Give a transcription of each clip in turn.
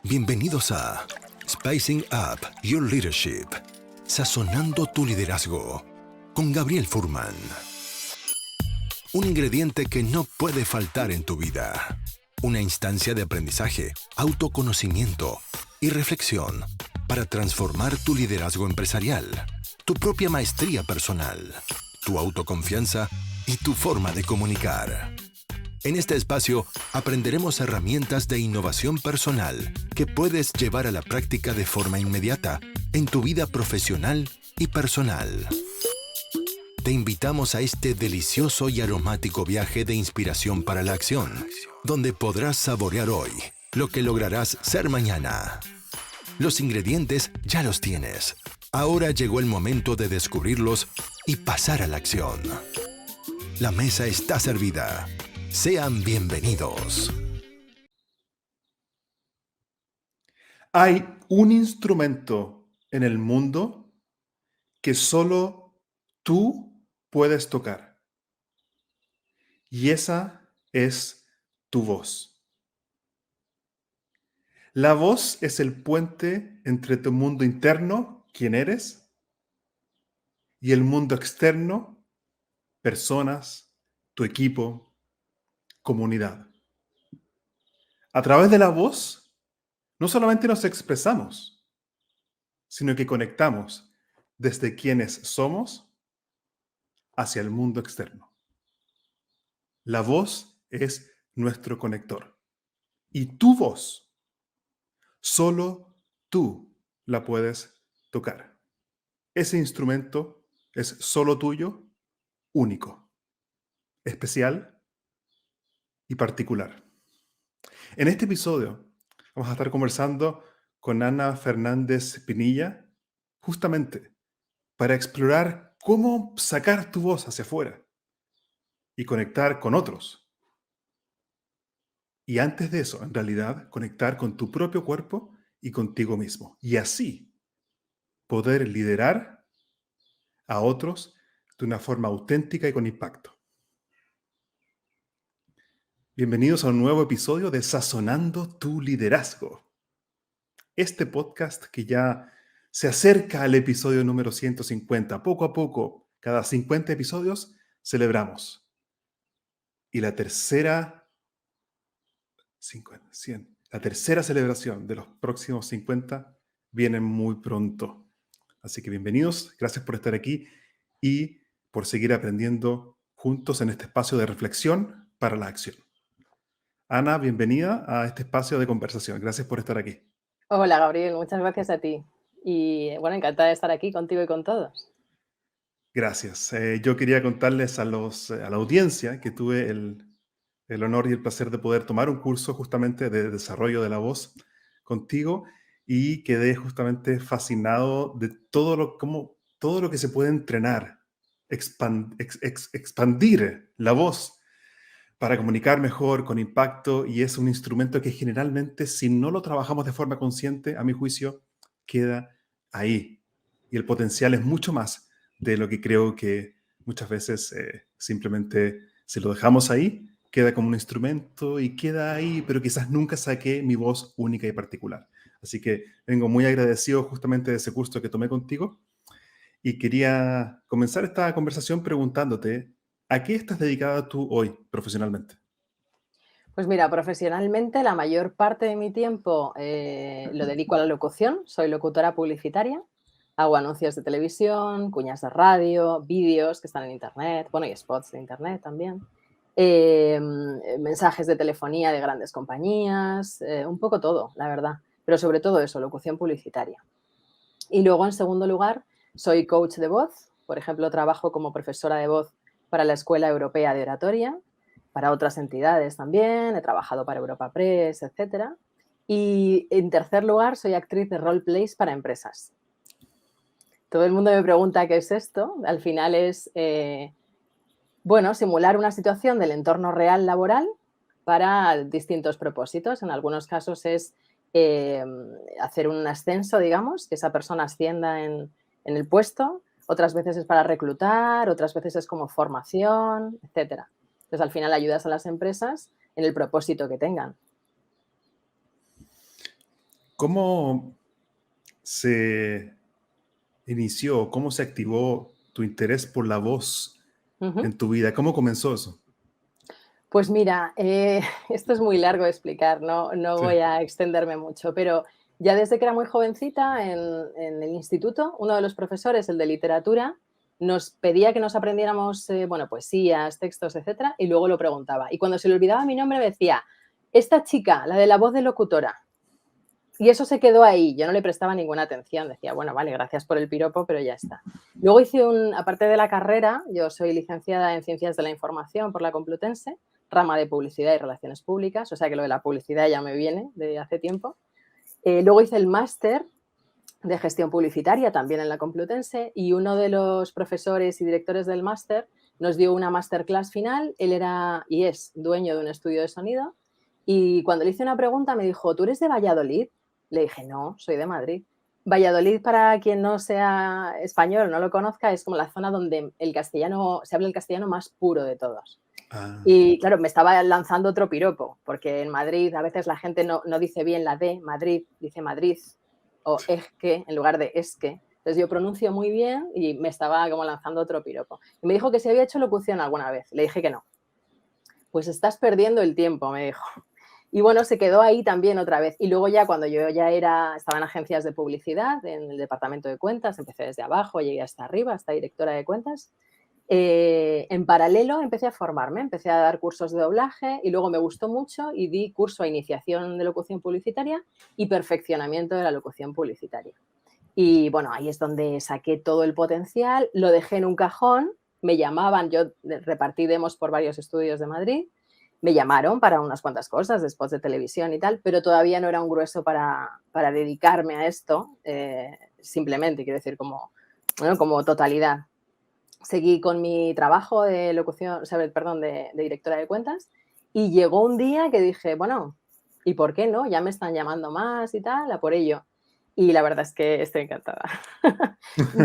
Bienvenidos a Spicing Up Your Leadership, sazonando tu liderazgo, con Gabriel Furman. Un ingrediente que no puede faltar en tu vida. Una instancia de aprendizaje, autoconocimiento y reflexión para transformar tu liderazgo empresarial, tu propia maestría personal, tu autoconfianza y tu forma de comunicar. En este espacio aprenderemos herramientas de innovación personal que puedes llevar a la práctica de forma inmediata en tu vida profesional y personal. Te invitamos a este delicioso y aromático viaje de inspiración para la acción, donde podrás saborear hoy lo que lograrás ser mañana. Los ingredientes ya los tienes. Ahora llegó el momento de descubrirlos y pasar a la acción. La mesa está servida. Sean bienvenidos. Hay un instrumento en el mundo que solo tú puedes tocar. Y esa es tu voz. La voz es el puente entre tu mundo interno, quién eres, y el mundo externo, personas, tu equipo, comunidad. A través de la voz, no solamente nos expresamos, sino que conectamos desde quienes somos hacia el mundo externo. La voz es nuestro conector. Y tu voz, solo tú la puedes tocar. Ese instrumento es solo tuyo, único, especial y particular. En este episodio vamos a estar conversando con Ana Fernández Pinilla, justamente para explorar cómo sacar tu voz hacia afuera y conectar con otros. Y antes de eso, en realidad, conectar con tu propio cuerpo y contigo mismo. Y así poder liderar a otros de una forma auténtica y con impacto. Bienvenidos a un nuevo episodio de Sazonando tu Liderazgo. Este podcast que ya se acerca al episodio número 150. Poco a poco, cada 50 episodios, celebramos. Y la tercera 50, 100. La tercera celebración de los próximos 50 viene muy pronto. Así que bienvenidos, gracias por estar aquí y por seguir aprendiendo juntos en este espacio de reflexión para la acción. Ana, bienvenida a este espacio de conversación. Gracias por estar aquí. Hola Gabriel, muchas gracias a ti. Y bueno, encantada de estar aquí contigo y con todos. Gracias. Yo quería contarles a la audiencia que tuve el honor y el placer de poder tomar un curso justamente de desarrollo de la voz contigo y quedé justamente fascinado de todo lo que se puede entrenar, expandir la voz para comunicar mejor, con impacto, y es un instrumento que generalmente, si no lo trabajamos de forma consciente, a mi juicio, queda ahí. Y el potencial es mucho más de lo que creo que muchas veces simplemente si lo dejamos ahí, queda como un instrumento y queda ahí, pero quizás nunca saqué mi voz única y particular. Así que vengo muy agradecido justamente de ese curso que tomé contigo y quería comenzar esta conversación preguntándote, ¿a qué estás dedicada tú hoy profesionalmente? Pues mira, profesionalmente la mayor parte de mi tiempo lo dedico a la locución. Soy locutora publicitaria. Hago anuncios de televisión, cuñas de radio, vídeos que están en internet, bueno, y spots de internet también. Mensajes de telefonía de grandes compañías, un poco todo, la verdad. Pero sobre todo eso, locución publicitaria. Y luego, en segundo lugar, soy coach de voz. Por ejemplo, trabajo como profesora de voz para la Escuela Europea de Oratoria, para otras entidades también. He trabajado para Europa Press, etcétera. Y en tercer lugar, soy actriz de roleplays para empresas. Todo el mundo me pregunta qué es esto. Al final es, simular una situación del entorno real laboral para distintos propósitos. En algunos casos es hacer un ascenso, digamos, que esa persona ascienda en el puesto. Otras veces es para reclutar, otras veces es como formación, etcétera. Entonces, al final ayudas a las empresas en el propósito que tengan. ¿Cómo se inició, cómo se activó tu interés por la voz Ujú. en tu vida? ¿Cómo comenzó eso? Pues mira, esto es muy largo de explicar, no Sí. voy a extenderme mucho, pero ya desde que era muy jovencita en el instituto, uno de los profesores, el de literatura, nos pedía que nos aprendiéramos, bueno, poesías, textos, etcétera, y luego lo preguntaba. Y cuando se le olvidaba mi nombre me decía, esta chica, la de la voz de locutora. Y eso se quedó ahí, yo no le prestaba ninguna atención, decía, bueno, vale, gracias por el piropo, pero ya está. Luego hice aparte de la carrera, yo soy licenciada en Ciencias de la Información por la Complutense, rama de Publicidad y Relaciones Públicas, o sea que lo de la publicidad ya me viene de hace tiempo. Luego hice el máster de Gestión Publicitaria también en la Complutense y uno de los profesores y directores del máster nos dio una masterclass final, él era y es dueño de un estudio de sonido y cuando le hice una pregunta me dijo, ¿tú eres de Valladolid? Le dije, no, soy de Madrid. Valladolid, para quien no sea español o no lo conozca, es como la zona donde el castellano, se habla el castellano más puro de todos. Ah, Y claro, me estaba lanzando otro piropo, porque en Madrid a veces la gente no dice bien la D, Madrid, dice Madrid, o es que en lugar de es que. Entonces yo pronuncio muy bien y me estaba como lanzando otro piropo. Y me dijo que si había hecho locución alguna vez. Le dije que no. Pues estás perdiendo el tiempo, me dijo. Y bueno, se quedó ahí también otra vez. Y luego ya cuando yo ya estaba en agencias de publicidad, en el departamento de cuentas, empecé desde abajo, llegué hasta arriba, hasta directora de cuentas. En paralelo empecé a formarme, empecé a dar cursos de doblaje y luego me gustó mucho y di curso a iniciación de locución publicitaria y perfeccionamiento de la locución publicitaria. Y bueno, ahí es donde saqué todo el potencial, lo dejé en un cajón, me llamaban, yo repartí demos por varios estudios de Madrid, me llamaron para unas cuantas cosas, de spots de televisión y tal, pero todavía no era un grueso para dedicarme a esto, simplemente, quiero decir, bueno, como totalidad. Seguí con mi trabajo de locución, o sea, perdón, de directora de cuentas y llegó un día que dije, bueno, ¿y por qué no? Ya me están llamando más y tal, a por ello. Y la verdad es que estoy encantada.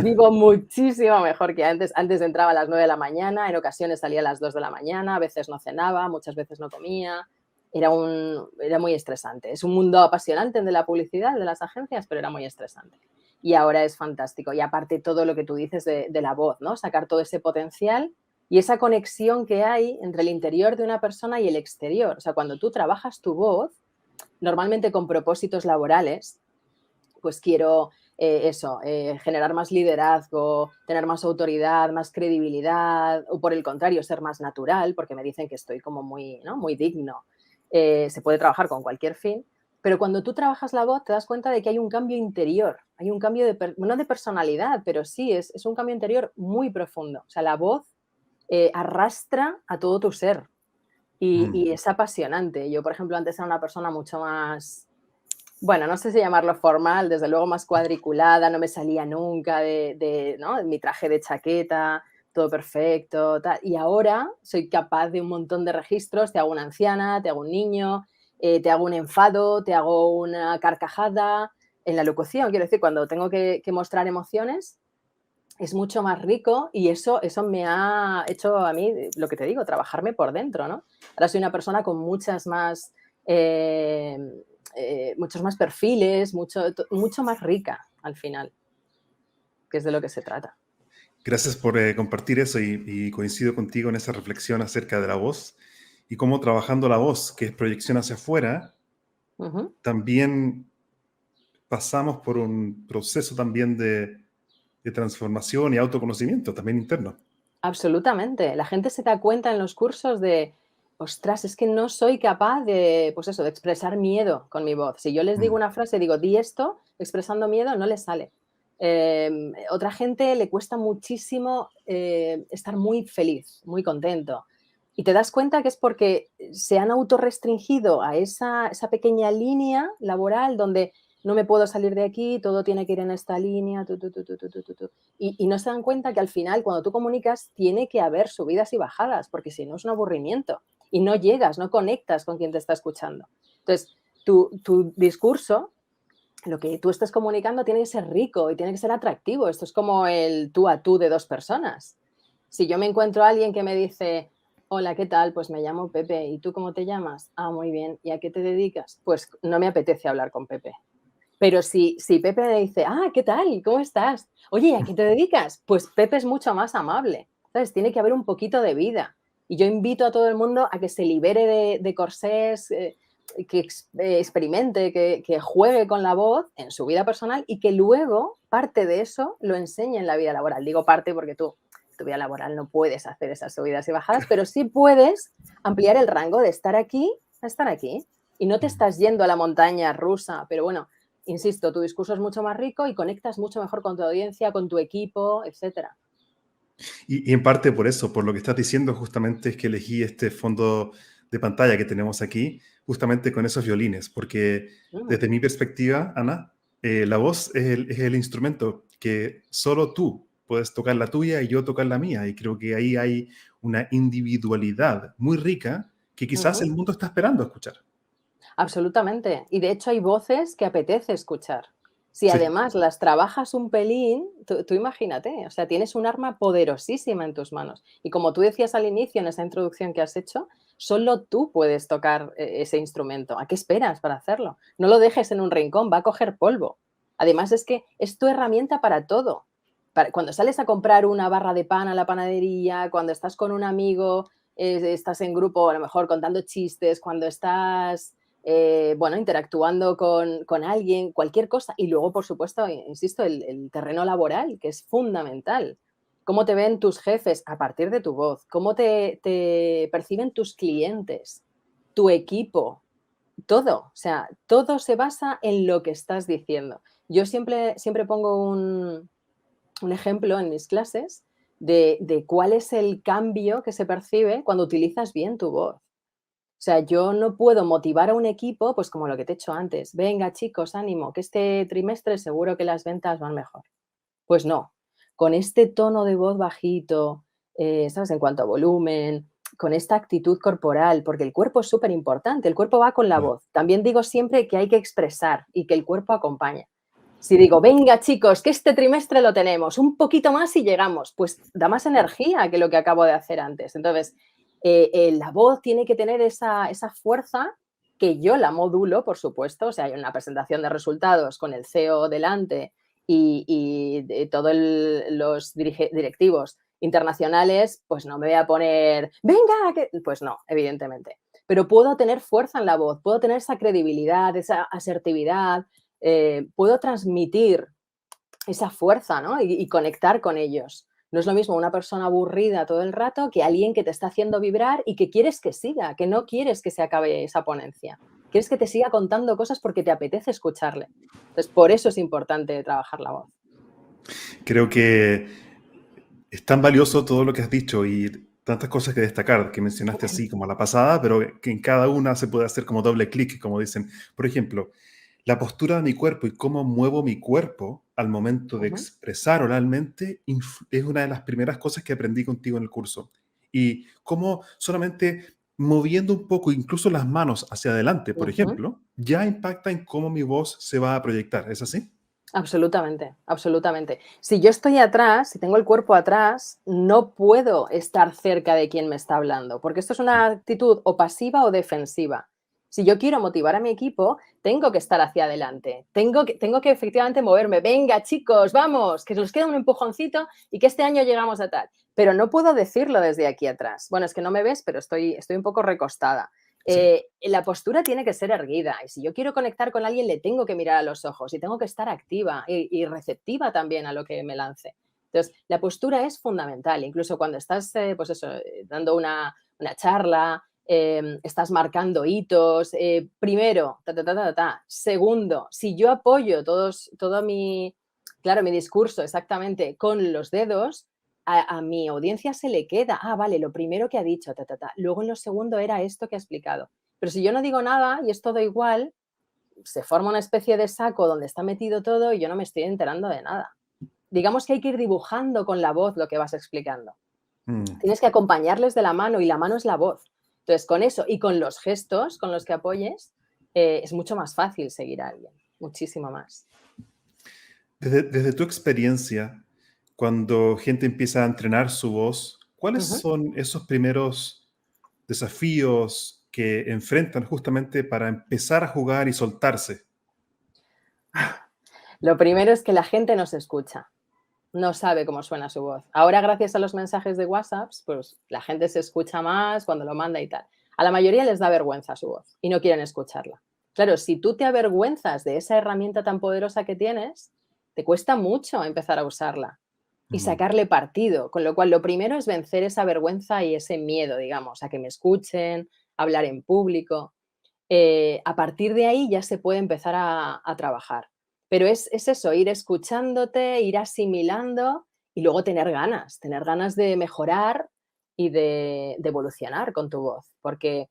Vivo muchísimo mejor que antes. Antes entraba a las 9 de la mañana, en ocasiones salía a las 2 de la mañana, a veces no cenaba, muchas veces no comía. Era muy estresante. Es un mundo apasionante el de la publicidad, de las agencias, pero era muy estresante. Y ahora es fantástico. Y aparte todo lo que tú dices de la voz, ¿no? Sacar todo ese potencial y esa conexión que hay entre el interior de una persona y el exterior. O sea, cuando tú trabajas tu voz, normalmente con propósitos laborales, pues quiero generar más liderazgo, tener más autoridad, más credibilidad, o por el contrario, ser más natural, porque me dicen que estoy como muy, ¿no? Muy digno. Se puede trabajar con cualquier fin, pero cuando tú trabajas la voz te das cuenta de que hay un cambio interior, hay un cambio no de personalidad, pero sí, es un cambio interior muy profundo. O sea, la voz arrastra a todo tu ser y es apasionante. Yo, por ejemplo, antes era una persona mucho más, bueno, no sé si llamarlo formal, desde luego más cuadriculada, no me salía nunca ¿no? Mi traje de chaqueta, todo perfecto, tal. Y ahora soy capaz de un montón de registros, te hago una anciana, te hago un niño, te hago un enfado, te hago una carcajada. En la locución, quiero decir, cuando tengo que mostrar emociones, es mucho más rico y eso me ha hecho a mí, lo que te digo, trabajarme por dentro, ¿no? Ahora soy una persona con eh, muchos más perfiles, mucho más rica al final, que es de lo que se trata. gracias por compartir eso y coincido contigo en esa reflexión acerca de la voz y cómo trabajando la voz, que es proyección hacia afuera, Ujú. también pasamos por un proceso también de transformación y autoconocimiento, también interno. Absolutamente. La gente se da cuenta en los cursos de, ostras, es que no soy capaz de, pues eso, de expresar miedo con mi voz. Si yo les digo Mm, una frase, digo, di esto, expresando miedo, no les sale. Otra gente le cuesta muchísimo estar muy feliz, muy contento. Y te das cuenta que es porque se han autorrestringido a esa pequeña línea laboral donde no me puedo salir de aquí, todo tiene que ir en esta línea, tu. Y no se dan cuenta que al final, cuando tú comunicas, tiene que haber subidas y bajadas, porque si no es un aburrimiento. Y no llegas, no conectas con quien te está escuchando. Entonces, tu discurso, lo que tú estás comunicando, tiene que ser rico y tiene que ser atractivo. Esto es como el tú a tú de dos personas. Si yo me encuentro a alguien que me dice, hola, ¿qué tal? Pues me llamo Pepe. ¿Y tú cómo te llamas? Ah, muy bien. ¿Y a qué te dedicas? Pues no me apetece hablar con Pepe. Pero si Pepe le dice, ¿qué tal? ¿Cómo estás? Oye, ¿a qué te dedicas? Pues Pepe es mucho más amable, ¿sabes? Tiene que haber un poquito de vida. Y yo invito a todo el mundo a que se libere de corsés, que experimente, que juegue con la voz en su vida personal y que luego parte de eso lo enseñe en la vida laboral. Digo parte porque tú, en tu vida laboral no puedes hacer esas subidas y bajadas, pero sí puedes ampliar el rango de estar aquí a estar aquí. Y no te estás yendo a la montaña rusa, pero bueno, insisto, tu discurso es mucho más rico y conectas mucho mejor con tu audiencia, con tu equipo, etcétera. Y en parte por eso, por lo que estás diciendo, justamente es que elegí este fondo de pantalla que tenemos aquí, justamente con esos violines, porque Mm, desde mi perspectiva, Ana, la voz es el instrumento que solo tú puedes tocar la tuya y yo tocar la mía. Y creo que ahí hay una individualidad muy rica que quizás ujú. el mundo está esperando escuchar. Absolutamente. Y de hecho hay voces que apetece escuchar. Si Sí, además las trabajas un pelín, tú imagínate, o sea, tienes un arma poderosísima en tus manos. Y como tú decías al inicio en esa introducción que has hecho, solo tú puedes tocar ese instrumento. ¿A qué esperas para hacerlo? No lo dejes en un rincón, va a coger polvo. Además es que es tu herramienta para todo. Cuando sales a comprar una barra de pan a la panadería, cuando estás con un amigo, estás en grupo a lo mejor contando chistes, cuando estás bueno, interactuando con alguien, cualquier cosa. Y luego, por supuesto, insisto, el terreno laboral, que es fundamental. ¿Cómo te ven tus jefes a partir de tu voz? ¿Cómo te perciben tus clientes? Tu equipo, todo. O sea, todo se basa en lo que estás diciendo. Yo siempre pongo un ejemplo en mis clases de cuál es el cambio que se percibe cuando utilizas bien tu voz. O sea, yo no puedo motivar a un equipo, pues como lo que te he hecho antes. Venga, chicos, ánimo, que este trimestre seguro que las ventas van mejor. Pues no, con este tono de voz bajito, ¿sabes? En cuanto a volumen, con esta actitud corporal, porque el cuerpo es súper importante, el cuerpo va con la claro. voz. También digo siempre que hay que expresar y que el cuerpo acompaña. Si digo, venga chicos, que este trimestre lo tenemos, un poquito más y llegamos, pues da más energía que lo que acabo de hacer antes. Entonces, la voz tiene que tener esa fuerza que yo la modulo, por supuesto, o sea, hay una presentación de resultados con el CEO delante y de todos los directivos internacionales, pues no me voy a poner, venga, pues no, evidentemente. Pero puedo tener fuerza en la voz, puedo tener esa credibilidad, esa asertividad, puedo transmitir esa fuerza, ¿no? Y conectar con ellos. No es lo mismo una persona aburrida todo el rato que alguien que te está haciendo vibrar y que quieres que siga, que no quieres que se acabe esa ponencia. Quieres que te siga contando cosas porque te apetece escucharle. Entonces, por eso es importante trabajar la voz. Creo que es tan valioso todo lo que has dicho y tantas cosas que destacar, que mencionaste así como a la pasada, pero que en cada una se puede hacer como doble clic, como dicen. Por ejemplo, la postura de mi cuerpo y cómo muevo mi cuerpo al momento de Ujú, expresar oralmente es una de las primeras cosas que aprendí contigo en el curso. Y cómo solamente moviendo un poco, incluso las manos hacia adelante, por ujú. ejemplo, ya impacta en cómo mi voz se va a proyectar. ¿Es así? Absolutamente, absolutamente. Si yo estoy atrás, si tengo el cuerpo atrás, no puedo estar cerca de quien me está hablando, porque esto es una actitud o pasiva o defensiva. Si yo quiero motivar a mi equipo, tengo que estar hacia adelante, tengo que efectivamente moverme. Venga, chicos, vamos, que nos queda un empujoncito y que este año llegamos a tal. Pero no puedo decirlo desde aquí atrás. Bueno, es que no me ves, pero estoy un poco recostada. Sí. La postura tiene que ser erguida y si yo quiero conectar con alguien le tengo que mirar a los ojos y tengo que estar activa y receptiva también a lo que me lance. Entonces, la postura es fundamental, incluso cuando estás, pues eso, dando una charla, estás marcando hitos. Primero, ta, ta, ta, ta, ta. Segundo, si yo apoyo todo claro, mi discurso exactamente con los dedos, a mi audiencia se le queda, vale, lo primero que ha dicho, ta, ta, ta. Luego en lo segundo era esto que ha explicado. Pero si yo no digo nada y es todo igual, se forma una especie de saco donde está metido todo y yo no me estoy enterando de nada. Digamos que hay que ir dibujando con la voz lo que vas explicando. Mm. Tienes que acompañarles de la mano y la mano es la voz. Entonces, con eso y con los gestos con los que apoyes, es mucho más fácil seguir a alguien, muchísimo más. Desde tu experiencia, cuando gente empieza a entrenar su voz, ¿cuáles Ujú. son esos primeros desafíos que enfrentan justamente para empezar a jugar y soltarse? Lo primero es que la gente no se escucha, no sabe cómo suena su voz. Ahora, gracias a los mensajes de WhatsApp, pues la gente se escucha más cuando lo manda y tal. A la mayoría les da vergüenza su voz y no quieren escucharla. Claro, si tú te avergüenzas de esa herramienta tan poderosa que tienes, te cuesta mucho empezar a usarla y Mm. sacarle partido. Con lo cual, lo primero es vencer esa vergüenza y ese miedo, digamos, a que me escuchen, hablar en público. A partir de ahí ya se puede empezar a trabajar. Pero es eso, ir escuchándote, ir asimilando y luego tener ganas de mejorar y de evolucionar con tu voz. Porque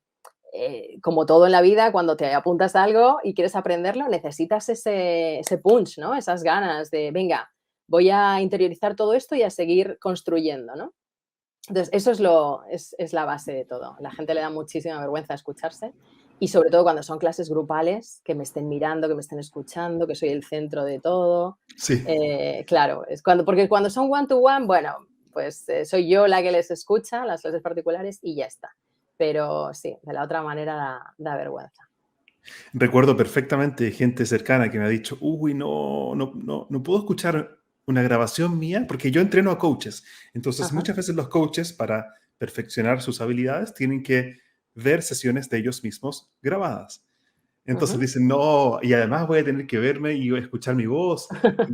como todo en la vida, cuando te apuntas a algo y quieres aprenderlo, necesitas ese punch, ¿no? Esas ganas de, venga, voy a interiorizar todo esto y a seguir construyendo, ¿no? Entonces, eso es la base de todo. La gente le da muchísima vergüenza escucharse y sobre todo cuando son clases grupales, que me estén mirando, que me estén escuchando, que soy el centro de todo. Sí. Claro, porque cuando son one to one, bueno, pues soy yo la que les escucha, las clases particulares y ya está. Pero sí, de la otra manera da vergüenza. Recuerdo perfectamente gente cercana que me ha dicho, uy, no puedo escuchar una grabación mía porque yo entreno a coaches. Entonces, Ajá, muchas veces los coaches, para perfeccionar sus habilidades, tienen que ver sesiones de ellos mismos grabadas. Entonces ujú. dicen, no, y además voy a tener que verme y escuchar mi voz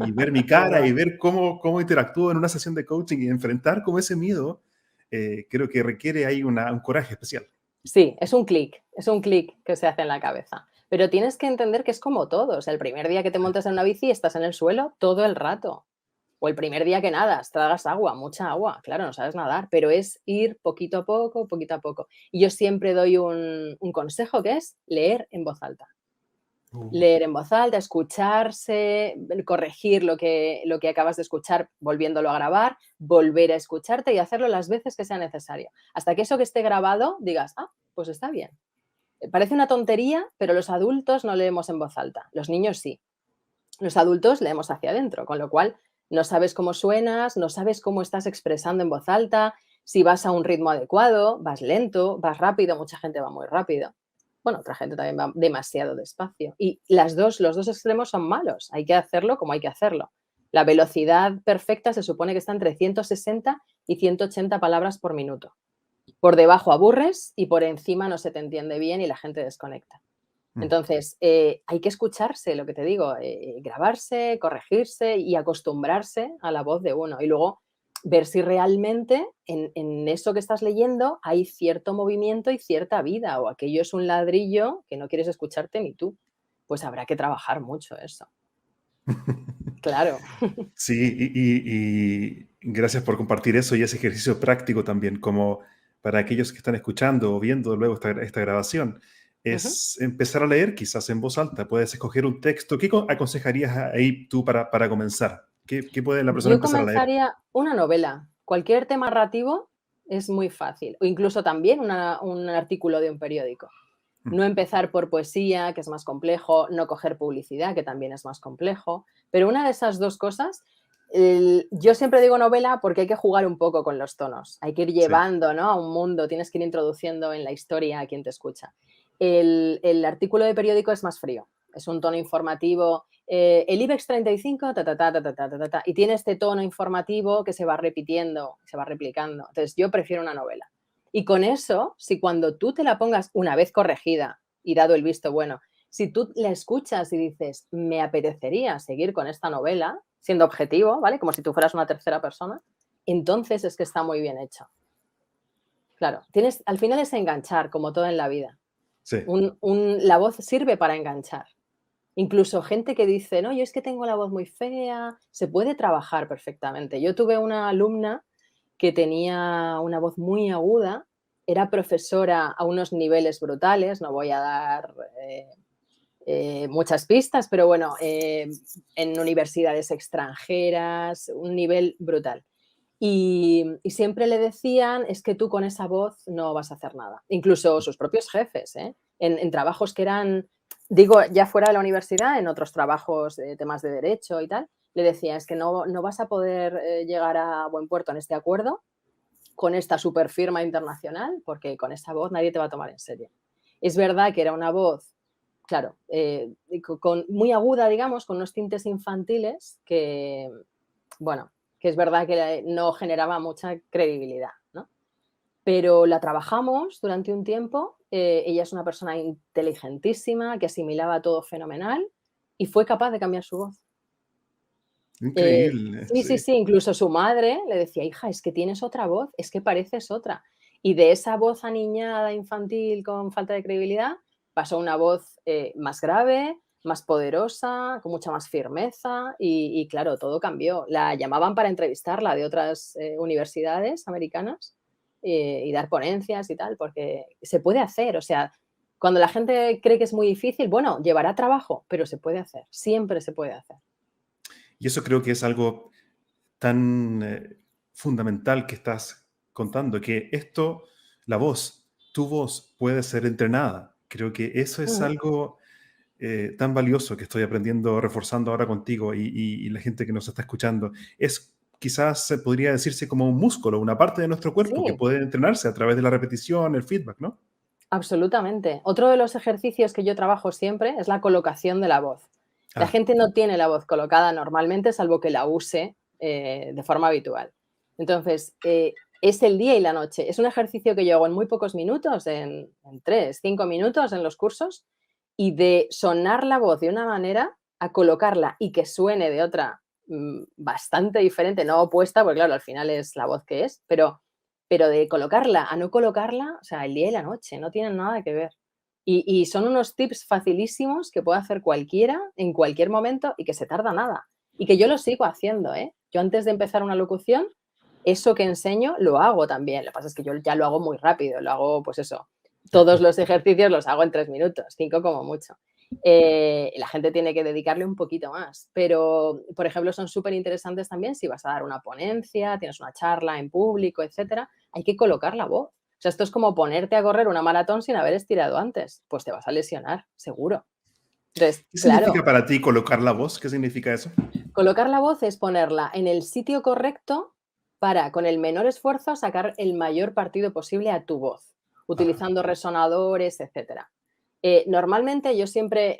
y ver mi Es cara verdad. y ver cómo interactúo en una sesión de coaching y enfrentar como ese miedo, creo que requiere ahí un coraje especial. Sí, es un clic que se hace en la cabeza. Pero tienes que entender que es como todo. O sea, el primer día que te montas en una bici estás en el suelo todo el rato. O el primer día que nadas, tragas agua, mucha agua. Claro, no sabes nadar, pero es ir poquito a poco, poquito a poco. Y yo siempre doy un consejo que es leer en voz alta. Uh, Leer en voz alta, escucharse, corregir lo que acabas de escuchar volviéndolo a grabar, volver a escucharte y hacerlo las veces que sea necesario. Hasta que eso que esté grabado digas, ah, pues está bien. Parece una tontería, pero los adultos no leemos en voz alta. Los niños sí. Los adultos leemos hacia adentro, con lo cual no sabes cómo suenas, no sabes cómo estás expresando en voz alta, si vas a un ritmo adecuado, vas lento, vas rápido, mucha gente va muy rápido. Bueno, otra gente también va demasiado despacio. Y los dos extremos son malos. Hay que hacerlo como hay que hacerlo. La velocidad perfecta se supone que está entre 160 y 180 palabras por minuto. Por debajo aburres y por encima no se te entiende bien y la gente desconecta. mm. Entonces, hay que escucharse, lo que te digo, grabarse, corregirse y acostumbrarse a la voz de uno. Y luego ver si realmente en eso que estás leyendo hay cierto movimiento y cierta vida, o aquello es un ladrillo que no quieres escucharte ni tú. Pues habrá que trabajar mucho eso. Claro. Sí, y gracias por compartir eso y ese ejercicio práctico también, como para aquellos que están escuchando o viendo luego esta grabación, Ujú. es empezar a leer quizás en voz alta. Puedes escoger un texto. ¿Qué aconsejarías ahí tú para comenzar? ¿Qué puede la persona Yo empezar a leer? comenzaría una novela. Cualquier tema narrativo es muy fácil. O incluso también un artículo de un periódico. Mm, No empezar por poesía, que es más complejo, no coger publicidad, que también es más complejo, pero una de esas dos cosas, yo siempre digo novela porque hay que jugar un poco con los tonos, hay que ir sí. llevando, ¿no?, a un mundo, tienes que ir introduciendo en la historia a quien te escucha. El artículo de periódico es más frío, es un tono informativo, el IBEX 35, ta, ta, ta, ta, ta, ta, ta, ta, y tiene este tono informativo que se va repitiendo, se va replicando. Entonces yo prefiero una novela. Y con eso, si cuando tú te la pongas una vez corregida y dado el visto bueno, si tú la escuchas y dices, me apetecería seguir con esta novela, siendo objetivo, ¿vale? Como si tú fueras una tercera persona, entonces es que está muy bien hecho. Claro, al final es enganchar, como todo en la vida. Sí. La voz sirve para enganchar. Incluso gente que dice, no, yo es que tengo la voz muy fea, se puede trabajar perfectamente. Yo tuve una alumna que tenía una voz muy aguda, era profesora a unos niveles brutales, no voy a dar muchas pistas, pero bueno, en universidades extranjeras, un nivel brutal. Y siempre le decían, es que tú con esa voz no vas a hacer nada. Incluso sus propios jefes, ¿eh? En trabajos que eran, digo, ya fuera de la universidad, en otros trabajos de temas de derecho y tal, le decía, es que no vas a poder llegar a buen puerto en este acuerdo con esta super firma internacional, porque con esta voz nadie te va a tomar en serio. Es verdad que era una voz claro, muy aguda, digamos, con unos tintes infantiles que, bueno, que es verdad que no generaba mucha credibilidad, ¿no? Pero la trabajamos durante un tiempo. Ella es una persona inteligentísima, que asimilaba todo fenomenal y fue capaz de cambiar su voz. Increíble, Sí, sí, sí. sí, incluso su madre le decía: "Hija, es que tienes otra voz, es que pareces otra". Y de esa voz aniñada, infantil, con falta de credibilidad, pasó a una voz, más grave, más poderosa, con mucha más firmeza y claro, todo cambió. La llamaban para entrevistarla de otras, universidades americanas, y dar ponencias y tal, porque se puede hacer. O sea, cuando la gente cree que es muy difícil, bueno, llevará trabajo, pero se puede hacer, siempre se puede hacer. Y eso creo que es algo tan fundamental que estás contando, que esto, la voz, tu voz puede ser entrenada. Creo que eso es Ujú. algo tan valioso que estoy aprendiendo, reforzando ahora contigo y la gente que nos está escuchando. Es quizás podría decirse como un músculo, una parte de nuestro cuerpo que Sí. puede entrenarse a través de la repetición, el feedback, ¿no? Absolutamente. Otro de los ejercicios que yo trabajo siempre es la colocación de la voz. La Ah, gente no tiene la voz colocada normalmente, salvo que la use de forma habitual. Entonces, es el día y la noche. Es un ejercicio que yo hago en muy pocos minutos, en 3, 5 minutos en los cursos, y de sonar la voz de una manera a colocarla y que suene de otra bastante diferente, no opuesta, porque claro, al final es la voz que es, pero de colocarla a no colocarla, o sea, el día y la noche, no tienen nada que ver. Y son unos tips facilísimos que puede hacer cualquiera en cualquier momento y que se tarda nada. Y que yo lo sigo haciendo, ¿eh? Yo antes de empezar una locución, eso que enseño lo hago también. Lo que pasa es que yo ya lo hago muy rápido, lo hago, pues eso, todos los ejercicios los hago en 3 minutos, 5 como mucho. La gente tiene que dedicarle un poquito más, pero, por ejemplo, son súper interesantes también si vas a dar una ponencia, tienes una charla en público, etcétera, hay que colocar la voz. O sea, esto es como ponerte a correr una maratón sin haber estirado antes, pues te vas a lesionar, seguro. Entonces, ¿qué significa claro, para ti colocar la voz? ¿Qué significa eso? colocar la voz es ponerla en el sitio correcto para, con el menor esfuerzo, sacar el mayor partido posible a tu voz, Ajá. utilizando resonadores, etcétera. Normalmente yo siempre,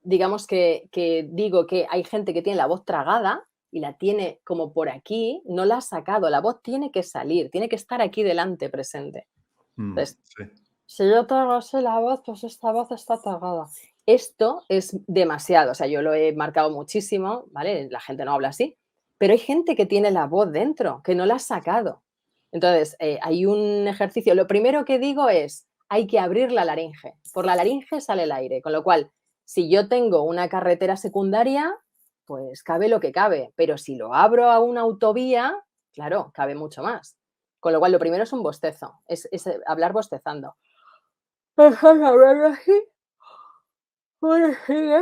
digamos que digo que hay gente que tiene la voz tragada y la tiene como por aquí, no la ha sacado, la voz tiene que salir, tiene que estar aquí delante, presente. Entonces, Sí. si yo trago así la voz, pues esta voz está tragada. Esto es demasiado, o sea, yo lo he marcado muchísimo, ¿vale? La gente no habla así, pero hay gente que tiene la voz dentro, que no la ha sacado. Entonces, hay un ejercicio, lo primero que digo es, hay que abrir la laringe. Por la laringe sale el aire, con lo cual, si yo tengo una carretera secundaria, pues cabe lo que cabe, pero si lo abro a una autovía, claro, cabe mucho más. Con lo cual, lo primero es un bostezo, es hablar bostezando. Dejas hablar así, ahora sigue.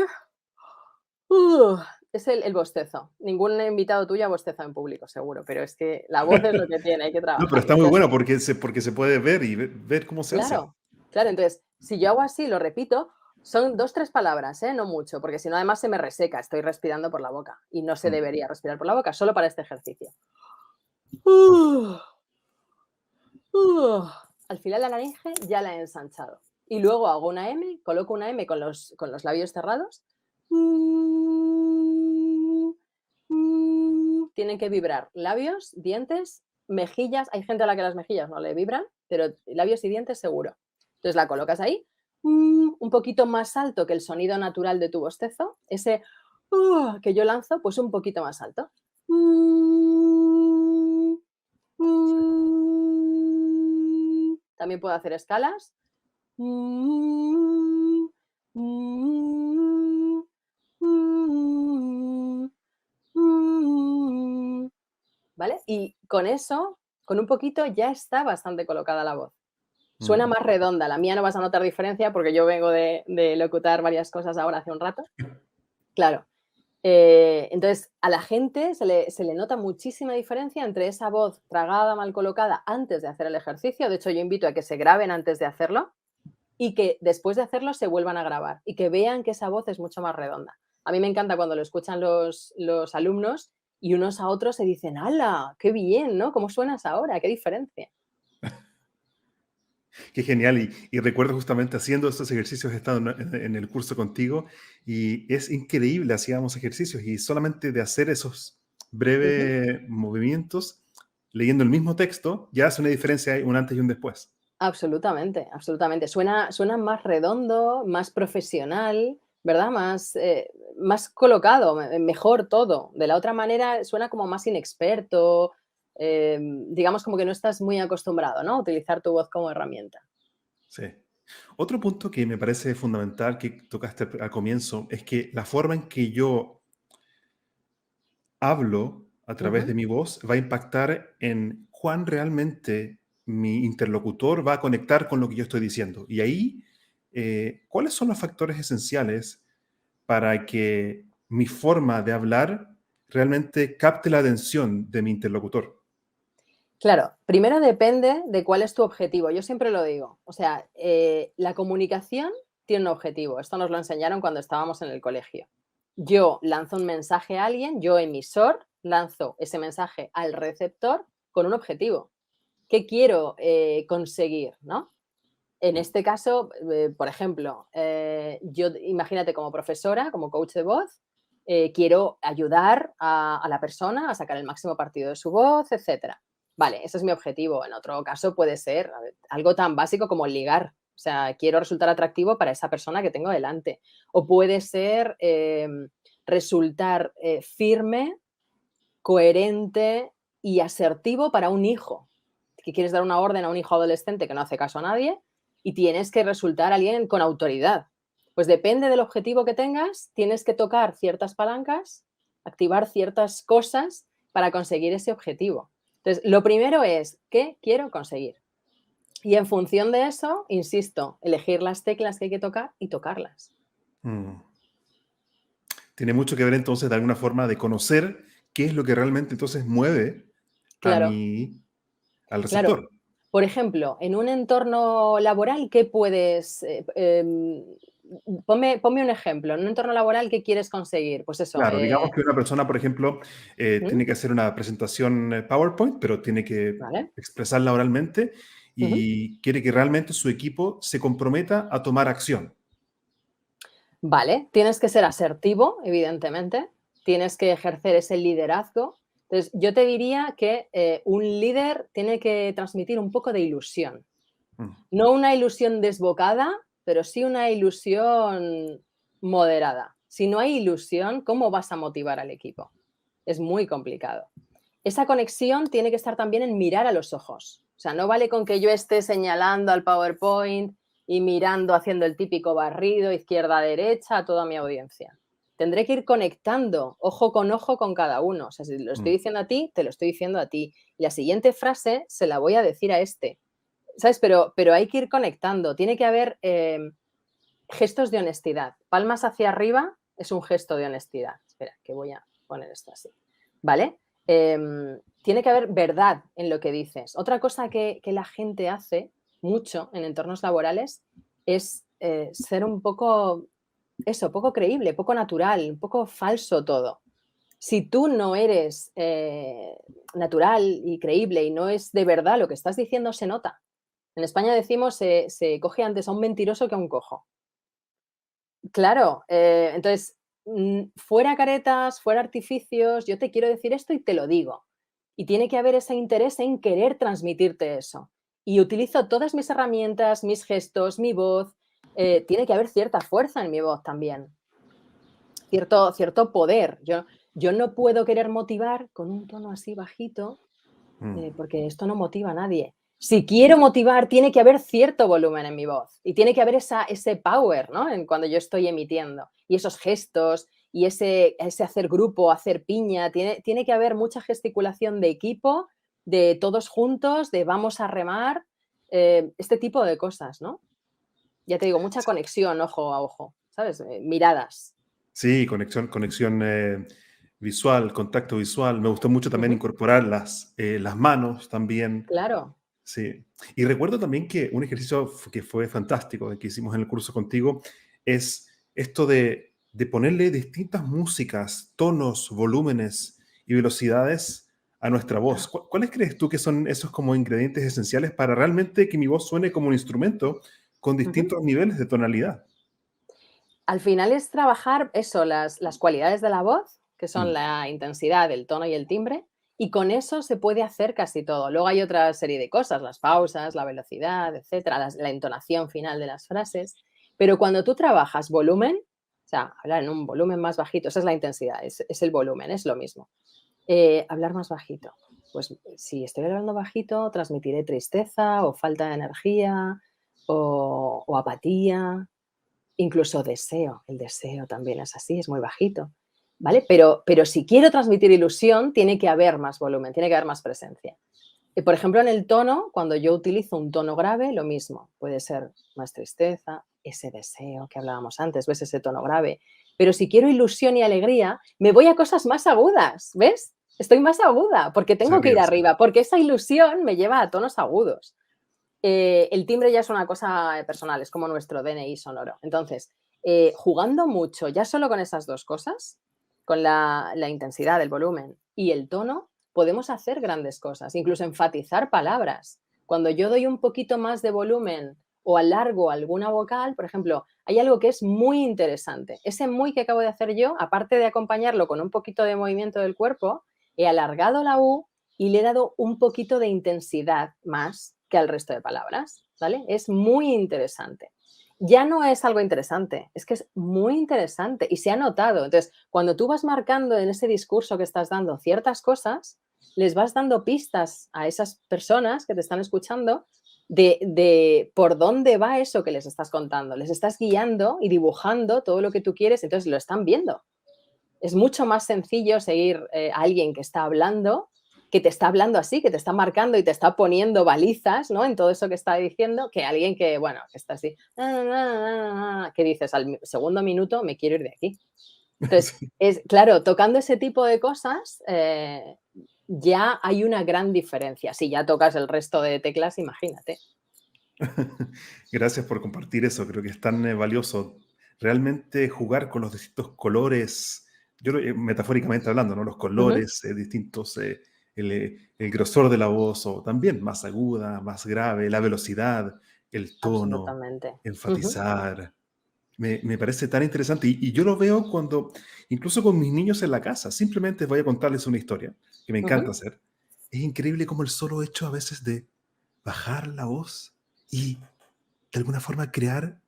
Uh, es el bostezo. Ningún invitado tuyo ha bostezado en público, seguro, pero es que la voz es lo que tiene, hay que No, pero trabajarlo. está muy Entonces, bueno porque se puede ver y ver cómo se hace. claro, claro, entonces, si yo hago así, lo repito, son 2 3 palabras, ¿eh? No mucho, porque si no, además se me reseca, estoy respirando por la boca y no se Mm. debería respirar por la boca, solo para este ejercicio. Uh, uh. Al final la laringe ya la he ensanchado. Y luego hago una M, coloco una M con los labios cerrados. Tienen que vibrar labios, dientes, mejillas. Hay gente a la que las mejillas no le vibran, pero labios y dientes seguro. Entonces la colocas ahí, un poquito más alto que el sonido natural de tu bostezo, ese que yo lanzo, pues un poquito más alto. También puedo hacer escalas. ¿Vale? Y con eso, con un poquito, ya está bastante colocada la voz. Suena Mm. más redonda. La mía no vas a notar diferencia porque yo vengo de locutar varias cosas ahora hace un rato. Claro. Entonces, a la gente se le nota muchísima diferencia entre esa voz tragada, mal colocada antes de hacer el ejercicio. De hecho, yo invito a que se graben antes de hacerlo y que después de hacerlo se vuelvan a grabar y que vean que esa voz es mucho más redonda. A mí me encanta cuando lo escuchan los alumnos y unos a otros se dicen, ¡hala! ¡Qué bien! ¿No? ¿Cómo suenas ahora? ¡Qué diferencia! Qué genial. Y recuerdo justamente haciendo estos ejercicios, he estado en el curso contigo y es increíble, hacíamos ejercicios y solamente de hacer esos Ujú. breves movimientos, leyendo el mismo texto, ya hace una diferencia, hay un antes y un después. Absolutamente, absolutamente. Suena más redondo, más profesional, ¿verdad? Más colocado, mejor todo. De la otra manera suena como más inexperto, digamos como que no estás muy acostumbrado, ¿no? A utilizar tu voz como herramienta. Sí. Otro punto que me parece fundamental que tocaste al comienzo es que la forma en que yo hablo a través de Ujú. mi voz va a impactar en cuán realmente mi interlocutor va a conectar con lo que yo estoy diciendo. Y ahí, ¿cuáles son los factores esenciales para que mi forma de hablar realmente capte la atención de mi interlocutor? Claro, primero depende de cuál es tu objetivo. Yo siempre lo digo. O sea, la comunicación tiene un objetivo. Esto nos lo enseñaron cuando estábamos en el colegio. Yo lanzo un mensaje a alguien, yo emisor, lanzo ese mensaje al receptor con un objetivo. ¿Qué quiero conseguir? ¿No? En este caso, por ejemplo, yo imagínate como profesora, como coach de voz, quiero ayudar a la persona a sacar el máximo partido de su voz, etcétera. Vale, ese es mi objetivo. En otro caso puede ser a ver, algo tan básico como ligar. O sea, quiero resultar atractivo para esa persona que tengo delante. O puede ser resultar firme, coherente y asertivo para un hijo. Que quieres dar una orden a un hijo adolescente que no hace caso a nadie y tienes que resultar alguien con autoridad. Pues depende del objetivo que tengas, tienes que tocar ciertas palancas, activar ciertas cosas para conseguir ese objetivo. Entonces, lo primero es, ¿qué quiero conseguir? Y en función de eso, insisto, elegir las teclas que hay que tocar y tocarlas. Mm. Tiene mucho que ver entonces de alguna forma de conocer qué es lo que realmente entonces mueve a Claro, al claro. receptor. Por ejemplo, en un entorno laboral, ¿qué puedes? Ponme un ejemplo. En un entorno laboral, ¿qué quieres conseguir? Pues eso. Claro, digamos que una persona, por ejemplo, ¿Mm? tiene que hacer una presentación PowerPoint, pero tiene que ¿Vale? expresarla oralmente Ujú. y quiere que realmente su equipo se comprometa a tomar acción. Vale, tienes que ser asertivo, evidentemente. Tienes que ejercer ese liderazgo. Entonces, yo te diría que un líder tiene que transmitir un poco de ilusión. Mm, No una ilusión desbocada, pero sí una ilusión moderada. Si no hay ilusión, ¿cómo vas a motivar al equipo? Es muy complicado. Esa conexión tiene que estar también en mirar a los ojos. O sea, no vale con que yo esté señalando al PowerPoint y mirando, haciendo el típico barrido izquierda-derecha a toda mi audiencia. Tendré que ir conectando ojo con cada uno. O sea, si lo estoy mm, diciendo a ti, te lo estoy diciendo a ti. Y la siguiente frase se la voy a decir a este. ¿Sabes? Pero hay que ir conectando. Tiene que haber gestos de honestidad. Palmas hacia arriba es un gesto de honestidad. Espera, que voy a poner esto así. ¿Vale? Tiene que haber verdad en lo que dices. Otra cosa que la gente hace mucho en entornos laborales es ser un poco, eso, poco creíble, poco natural, un poco falso todo. Si tú no eres natural y creíble y no es de verdad lo que estás diciendo, se nota. En España decimos se coge antes a un mentiroso que a un cojo. Claro, entonces, fuera caretas, fuera artificios, yo te quiero decir esto y te lo digo. Y tiene que haber ese interés en querer transmitirte eso. Y utilizo todas mis herramientas, mis gestos, mi voz. Tiene que haber cierta fuerza en mi voz también, cierto poder. Yo no puedo querer motivar con un tono así bajito, mm. porque esto no motiva a nadie. Si quiero motivar, tiene que haber cierto volumen en mi voz y tiene que haber ese power, ¿no? En cuando yo estoy emitiendo y esos gestos y ese hacer grupo, hacer piña, tiene que haber mucha gesticulación de equipo, de todos juntos, de vamos a remar, este tipo de cosas, ¿no? Ya te digo, mucha conexión ojo a ojo, ¿sabes? Miradas. Sí, conexión visual, contacto visual. Me gustó mucho también Ujú. incorporar las manos también. Claro. Sí. Y recuerdo también que un ejercicio que fue fantástico, que hicimos en el curso contigo, es esto de ponerle distintas músicas, tonos, volúmenes y velocidades a nuestra voz. ¿Cuáles crees tú que son esos como ingredientes esenciales para realmente que mi voz suene como un instrumento con Ujú. distintos niveles de tonalidad? Al final es trabajar eso, las cualidades de la voz, que son Mm, la intensidad, el tono y el timbre, y con eso se puede hacer casi todo. Luego hay otra serie de cosas, las pausas, la velocidad, etcétera, la entonación final de las frases. Pero cuando tú trabajas volumen, o sea, hablar en un volumen más bajito, esa es la intensidad, es el volumen, es lo mismo. Hablar más bajito. Pues si estoy hablando bajito, transmitiré tristeza o falta de energía o apatía. Incluso deseo, el deseo también es así, es muy bajito, ¿vale? Pero si quiero transmitir ilusión, tiene que haber más volumen, tiene que haber más presencia. Por ejemplo, en el tono, cuando yo utilizo un tono grave, lo mismo, puede ser más tristeza, ese deseo que hablábamos antes, ¿ves? Ese tono grave. Pero si quiero ilusión y alegría, me voy a cosas más agudas, ¿ves? Estoy más aguda porque hacia tengo que ir arriba, sí. arriba, porque esa ilusión me lleva a tonos agudos. El timbre ya es una cosa personal, es como nuestro DNI sonoro. Entonces, jugando mucho, ya solo con esas dos cosas, con la intensidad, el volumen y el tono, podemos hacer grandes cosas, incluso enfatizar palabras. Cuando yo doy un poquito más de volumen o alargo alguna vocal, por ejemplo, hay algo que es muy interesante. Ese muy que acabo de hacer yo, aparte de acompañarlo con un poquito de movimiento del cuerpo, he alargado la U y le he dado un poquito de intensidad más que al resto de palabras, ¿vale? Es muy interesante. Ya no es algo interesante, es que es muy interesante y se ha notado. Entonces, cuando tú vas marcando en ese discurso que estás dando ciertas cosas, les vas dando pistas a esas personas que te están escuchando de por dónde va eso que les estás contando. Les estás guiando y dibujando todo lo que tú quieres, entonces lo están viendo. Es mucho más sencillo seguir a alguien que está hablando, que te está hablando así, que te está marcando y te está poniendo balizas, ¿no? En todo eso que está diciendo, que alguien que, bueno, que está así, que dices al segundo minuto, me quiero ir de aquí. Entonces, Sí. es claro, tocando ese tipo de cosas, ya hay una gran diferencia. Si ya tocas el resto de teclas, imagínate. Gracias por compartir eso, creo que es tan valioso. Realmente jugar con los distintos colores, metafóricamente hablando, ¿no? Los Ujú, colores distintos, el grosor de la voz, o también más aguda, más grave, la velocidad, el tono, absolutamente. Ujú, enfatizar. Me parece tan interesante y yo lo veo cuando, incluso con mis niños en la casa, simplemente voy a contarles una historia que me encanta ujú. hacer. Es increíble como el solo hecho a veces de bajar la voz y de alguna forma crear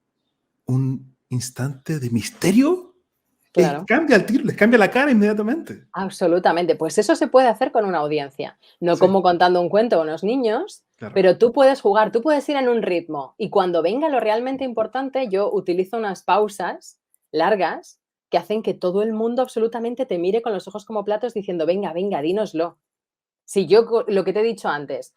un instante de misterio, Claro. cambia el tiro, les cambia la cara inmediatamente. Absolutamente, pues eso se puede hacer con una audiencia, no Sí, como contando un cuento a unos niños, claro. pero tú puedes jugar, tú puedes ir en un ritmo y cuando venga lo realmente importante, yo utilizo unas pausas largas que hacen que todo el mundo absolutamente te mire con los ojos como platos diciendo, venga, venga, dínoslo. Si yo, lo que te he dicho antes,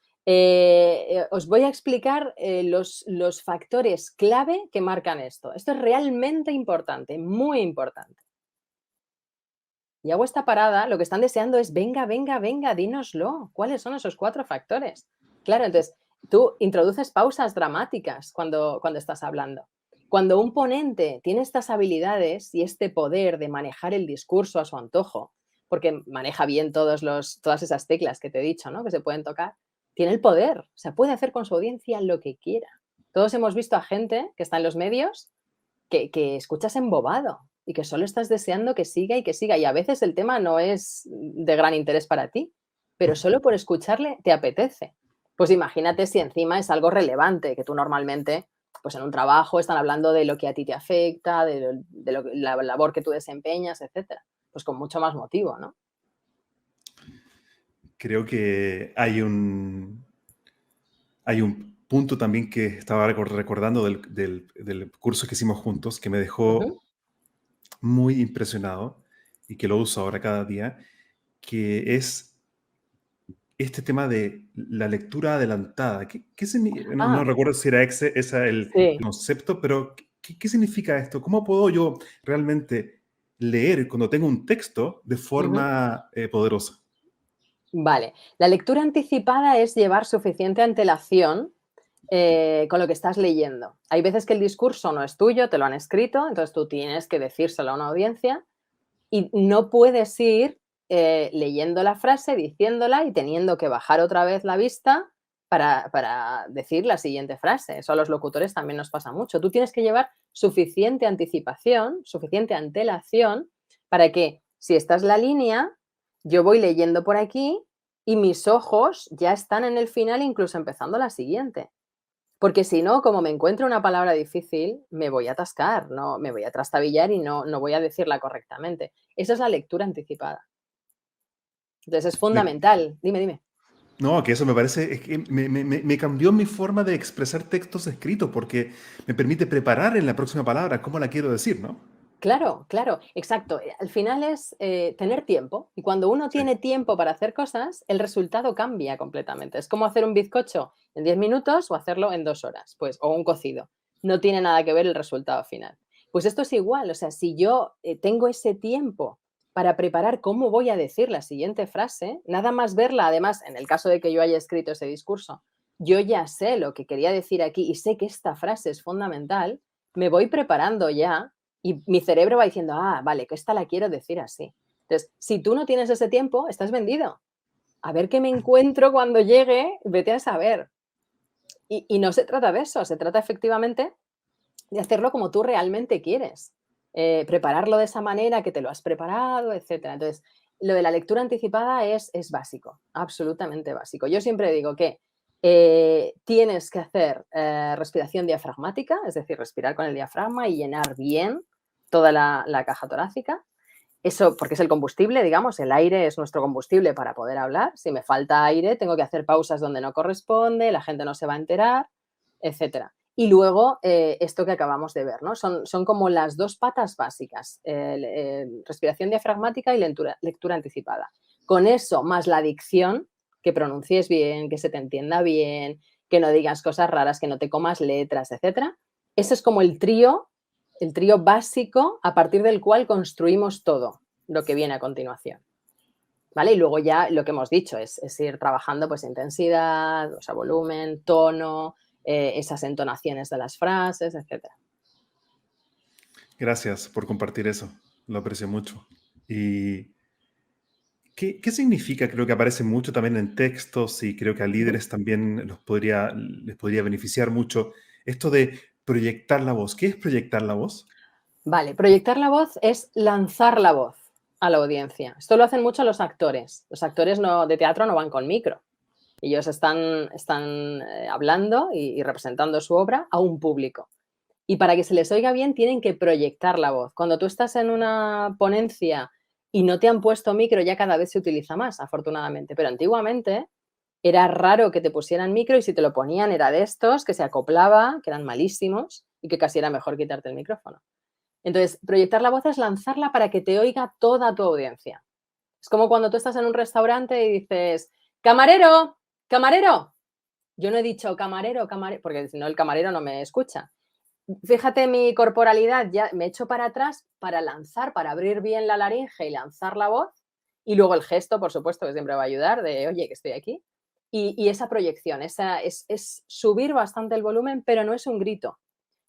os voy a explicar los factores clave que marcan esto. Esto es realmente importante, muy importante. Y hago esta parada, lo que están deseando es, venga, venga, venga, dínoslo. ¿Cuáles son esos 4 factores? Claro, entonces tú introduces pausas dramáticas cuando estás hablando. Cuando un ponente tiene estas habilidades y este poder de manejar el discurso a su antojo, porque maneja bien todas esas teclas que te he dicho, ¿no? Que se pueden tocar, tiene el poder, o sea, puede hacer con su audiencia lo que quiera. Todos hemos visto a gente que está en los medios que escuchas embobado y que solo estás deseando que siga y que siga. Y a veces el tema no es de gran interés para ti, pero solo por escucharle te apetece. Pues imagínate si encima es algo relevante, que tú normalmente, pues en un trabajo están hablando de lo que a ti te afecta, la labor que tú desempeñas, etcétera. Pues con mucho más motivo, ¿no? Creo que hay un punto también que estaba recordando del curso que hicimos juntos que me Ujú. dejó muy impresionado y que lo uso ahora cada día, que es este tema de la lectura adelantada. No Ah, recuerdo si era ese el sí. concepto, pero ¿qué significa esto? ¿Cómo puedo yo realmente leer cuando tengo un texto de Ujú. forma poderosa? Vale. La lectura anticipada es llevar suficiente antelación con lo que estás leyendo. Hay veces que el discurso no es tuyo, te lo han escrito, entonces tú tienes que decírselo a una audiencia y no puedes ir leyendo la frase, diciéndola y teniendo que bajar otra vez la vista para decir la siguiente frase. Eso a los locutores también nos pasa mucho. Tú tienes que llevar suficiente anticipación, suficiente antelación para que si esta es la línea, yo voy leyendo por aquí y mis ojos ya están en el final, incluso empezando la siguiente. Porque si no, como me encuentro una palabra difícil, me voy a atascar, no, me voy a trastabillar y no voy a decirla correctamente. Esa es la lectura anticipada. Entonces es Me- fundamental. Dime. No, que eso me parece, es que me cambió mi forma de expresar textos escritos porque me permite preparar en la próxima palabra cómo la quiero decir, ¿no? Claro, exacto. Al final es tener tiempo. Y cuando uno Sí. tiene tiempo para hacer cosas, el resultado cambia completamente. Es como hacer un bizcocho en 10 minutos o hacerlo en 2 horas, pues, o un cocido. No tiene nada que ver el resultado final. Pues esto es igual. O sea, si yo tengo ese tiempo para preparar cómo voy a decir la siguiente frase, nada más verla, además, en el caso de que yo haya escrito ese discurso, yo ya sé lo que quería decir aquí y sé que esta frase es fundamental, me voy preparando ya y mi cerebro va diciendo, vale, que esta la quiero decir así. Entonces, si tú no tienes ese tiempo, estás vendido. A ver qué me encuentro cuando llegue, vete a saber. Y no se trata de eso, se trata efectivamente de hacerlo como tú realmente quieres. Prepararlo de esa manera que te lo has preparado, etcétera. Entonces, lo de la lectura anticipada es básico, absolutamente básico. Yo siempre digo que tienes que hacer respiración diafragmática, es decir, respirar con el diafragma y llenar bien toda la caja torácica. Eso porque es el combustible, digamos, el aire es nuestro combustible para poder hablar. Si me falta aire, tengo que hacer pausas donde no corresponde, la gente no se va a enterar, etcétera. Y luego, esto que acabamos de ver, ¿no? Son como las 2 patas básicas, respiración diafragmática y lectura anticipada. Con eso, más la dicción, que pronuncies bien, que se te entienda bien, que no digas cosas raras, que no te comas letras, etcétera. Ese es como el trío básico a partir del cual construimos todo lo que viene a continuación. ¿Vale? Y luego ya lo que hemos dicho es ir trabajando pues intensidad, o sea, volumen, tono, esas entonaciones de las frases, etcétera. Gracias por compartir eso. Lo aprecio mucho. ¿Y qué significa? Creo que aparece mucho también en textos y creo que a Ujú. líderes también les podría beneficiar mucho esto de proyectar la voz. ¿Qué es proyectar la voz? Vale, proyectar la voz es lanzar la voz a la audiencia. Esto lo hacen mucho los actores. Los actores de teatro no van con micro. Ellos están hablando y representando su obra a un público. Y para que se les oiga bien tienen que proyectar la voz. Cuando tú estás en una ponencia y no te han puesto micro, ya cada vez se utiliza más, afortunadamente. Pero antiguamente era raro que te pusieran micro y si te lo ponían era de estos que se acoplaba, que eran malísimos y que casi era mejor quitarte el micrófono. Entonces, proyectar la voz es lanzarla para que te oiga toda tu audiencia. Es como cuando tú estás en un restaurante y dices, camarero, camarero. Yo no he dicho camarero, camarero, porque si no el camarero no me escucha. Fíjate mi corporalidad, ya me echo para atrás para lanzar, para abrir bien la laringe y lanzar la voz. Y luego el gesto, por supuesto, que siempre va a ayudar, de oye, que estoy aquí. Y esa proyección, es subir bastante el volumen, pero no es un grito.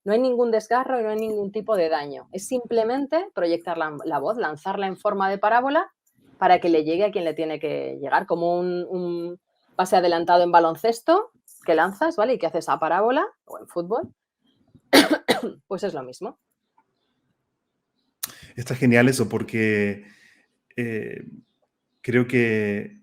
No hay ningún desgarro y no hay ningún tipo de daño. Es simplemente proyectar la voz, lanzarla en forma de parábola para que le llegue a quien le tiene que llegar, como un pase adelantado en baloncesto que lanzas, ¿vale? Y que haces a parábola, o en fútbol, pues es lo mismo. Está genial eso porque eh, creo que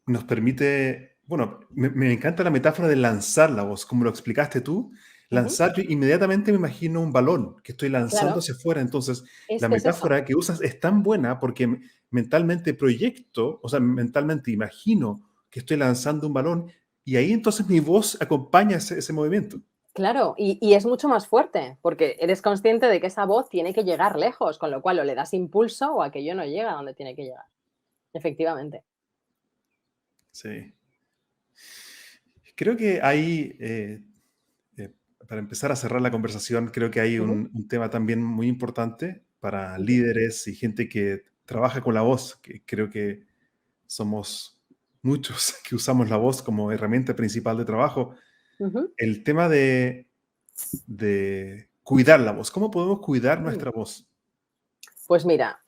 nos permite, bueno, me encanta la metáfora de lanzar la voz, como lo explicaste tú. Ujú, Lanzar, yo inmediatamente me imagino un balón que estoy lanzando claro, hacia afuera. Entonces, es la que es eso. metáfora que usas es tan buena porque mentalmente proyecto, o sea, mentalmente imagino que estoy lanzando un balón y ahí entonces mi voz acompaña ese movimiento. Claro, y es mucho más fuerte, porque eres consciente de que esa voz tiene que llegar lejos, con lo cual o le das impulso o aquello no llega a donde tiene que llegar. Efectivamente. Sí. Creo que hay, eh, para empezar a cerrar la conversación, creo que hay Ujú, un tema también muy importante para ujú, líderes y gente que trabaja con la voz, que creo que somos muchos que usamos la voz como herramienta principal de trabajo. ujú. El tema de cuidar la voz. ¿Cómo podemos cuidar Mm. nuestra voz? Pues mira,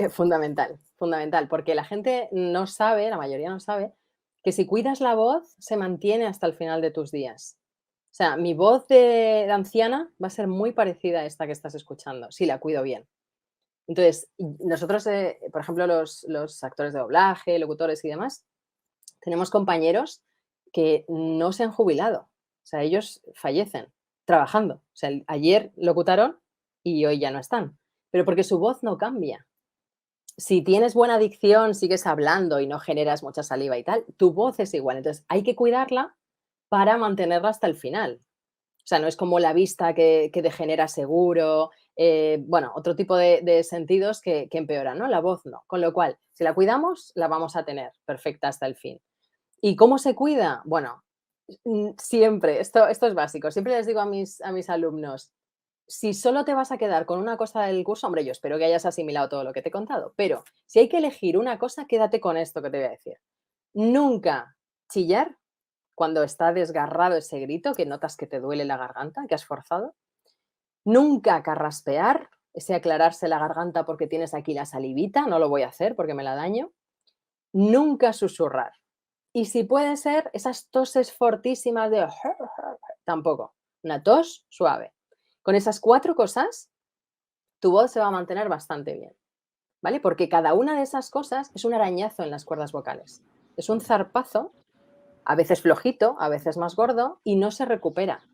fundamental, fundamental, porque la gente no sabe, la mayoría no sabe, que si cuidas la voz, se mantiene hasta el final de tus días. O sea, mi voz de anciana va a ser muy parecida a esta que estás escuchando, si la cuido bien. Entonces, nosotros, por ejemplo, los actores de doblaje, locutores y demás, tenemos compañeros que no se han jubilado. O sea, ellos fallecen trabajando. O sea, ayer locutaron y hoy ya no están. Pero porque su voz no cambia. Si tienes buena dicción, sigues hablando y no generas mucha saliva y tal, tu voz es igual. Entonces, hay que cuidarla para mantenerla hasta el final. O sea, no es como la vista que degenera seguro, bueno, otro tipo de sentidos que empeoran, ¿no? La voz no. Con lo cual, si la cuidamos, la vamos a tener perfecta hasta el fin. ¿Y cómo se cuida? Bueno, siempre, esto es básico, siempre les digo a mis alumnos, si solo te vas a quedar con una cosa del curso, hombre, yo espero que hayas asimilado todo lo que te he contado, pero si hay que elegir una cosa, quédate con esto que te voy a decir. Nunca chillar cuando está desgarrado ese grito, que notas que te duele la garganta, que has forzado. Nunca carraspear, ese aclararse la garganta porque tienes aquí la salivita, no lo voy a hacer porque me la daño. Nunca susurrar. Y si puede ser, esas toses fortísimas de tampoco. Una tos suave. Con esas 4 cosas, tu voz se va a mantener bastante bien, ¿vale? Porque cada una de esas cosas es un arañazo en las cuerdas vocales. Es un zarpazo, a veces flojito, a veces más gordo, y no se recupera.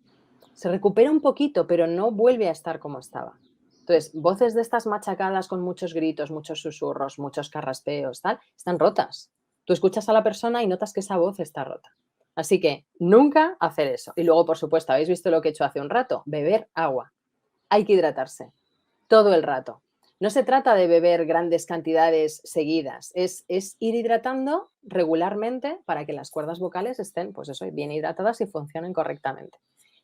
Se recupera un poquito, pero no vuelve a estar como estaba. Entonces, voces de estas machacadas con muchos gritos, muchos susurros, muchos carraspeos, tal, están rotas. Tú escuchas a la persona y notas que esa voz está rota. Así que nunca hacer eso. Y luego, por supuesto, habéis visto lo que he hecho hace un rato, beber agua. Hay que hidratarse todo el rato. No se trata de beber grandes cantidades seguidas, es ir hidratando regularmente para que las cuerdas vocales estén, pues eso, bien hidratadas y funcionen correctamente.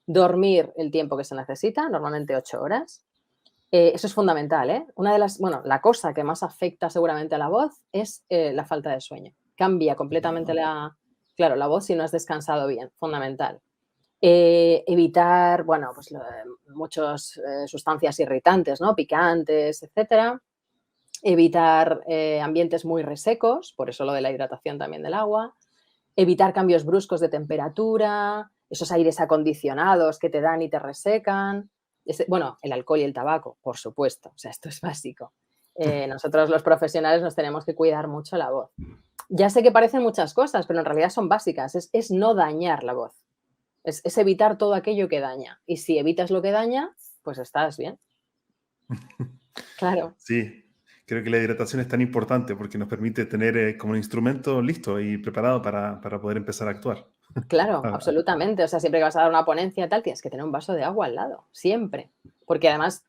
Dormir el tiempo que se necesita, normalmente 8 horas. Eso es fundamental, ¿eh? La cosa que más afecta seguramente a la voz es la falta de sueño. Cambia completamente la voz si no has descansado bien, fundamental. Evitar, bueno, pues muchas sustancias irritantes, ¿no? Picantes, etcétera. Evitar ambientes muy resecos, por eso lo de la hidratación también del agua. Evitar cambios bruscos de temperatura, esos aires acondicionados que te dan y te resecan. Bueno, el alcohol y el tabaco, por supuesto, o sea, esto es básico. Nosotros los profesionales nos tenemos que cuidar mucho la voz. Ya sé que parecen muchas cosas, pero en realidad son básicas, es no dañar la voz. Es evitar todo aquello que daña. Y si evitas lo que daña, pues estás bien. Claro. Sí, creo que la hidratación es tan importante porque nos permite tener como un instrumento listo y preparado para poder empezar a actuar. Claro, Ah, absolutamente. O sea, siempre que vas a dar una ponencia tal, tienes que tener un vaso de agua al lado, siempre. Porque además,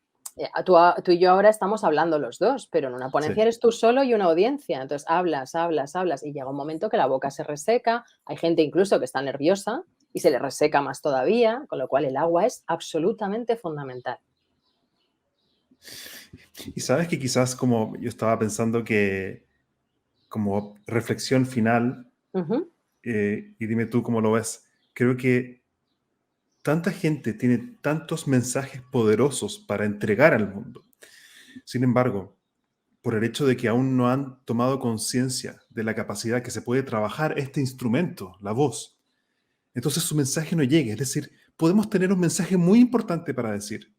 tú y yo ahora estamos hablando los dos, pero en una ponencia sí. eres tú solo y una audiencia. Entonces hablas, hablas, hablas y llega un momento que la boca se reseca. Hay gente incluso que está nerviosa y se le reseca más todavía, con lo cual el agua es absolutamente fundamental. Y sabes que quizás como yo estaba pensando que como reflexión final, Ujú, y dime tú cómo lo ves, creo que tanta gente tiene tantos mensajes poderosos para entregar al mundo. Sin embargo, por el hecho de que aún no han tomado conciencia de la capacidad que se puede trabajar este instrumento, la voz, entonces su mensaje no llega. Es decir, podemos tener un mensaje muy importante para decir,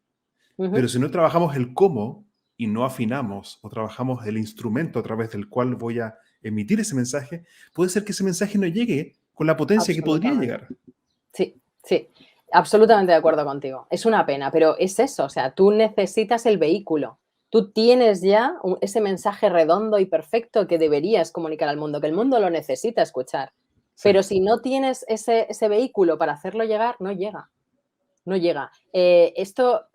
pero ujú. si no trabajamos el cómo y no afinamos o trabajamos el instrumento a través del cual voy a emitir ese mensaje, puede ser que ese mensaje no llegue con la potencia que podría Absolutamente. llegar. Sí, sí, absolutamente de acuerdo contigo. Es una pena, pero es eso, o sea, tú necesitas el vehículo. Tú tienes ya ese mensaje redondo y perfecto que deberías comunicar al mundo, que el mundo lo necesita escuchar. Sí. Pero si no tienes ese vehículo para hacerlo llegar, no llega, no llega. Esto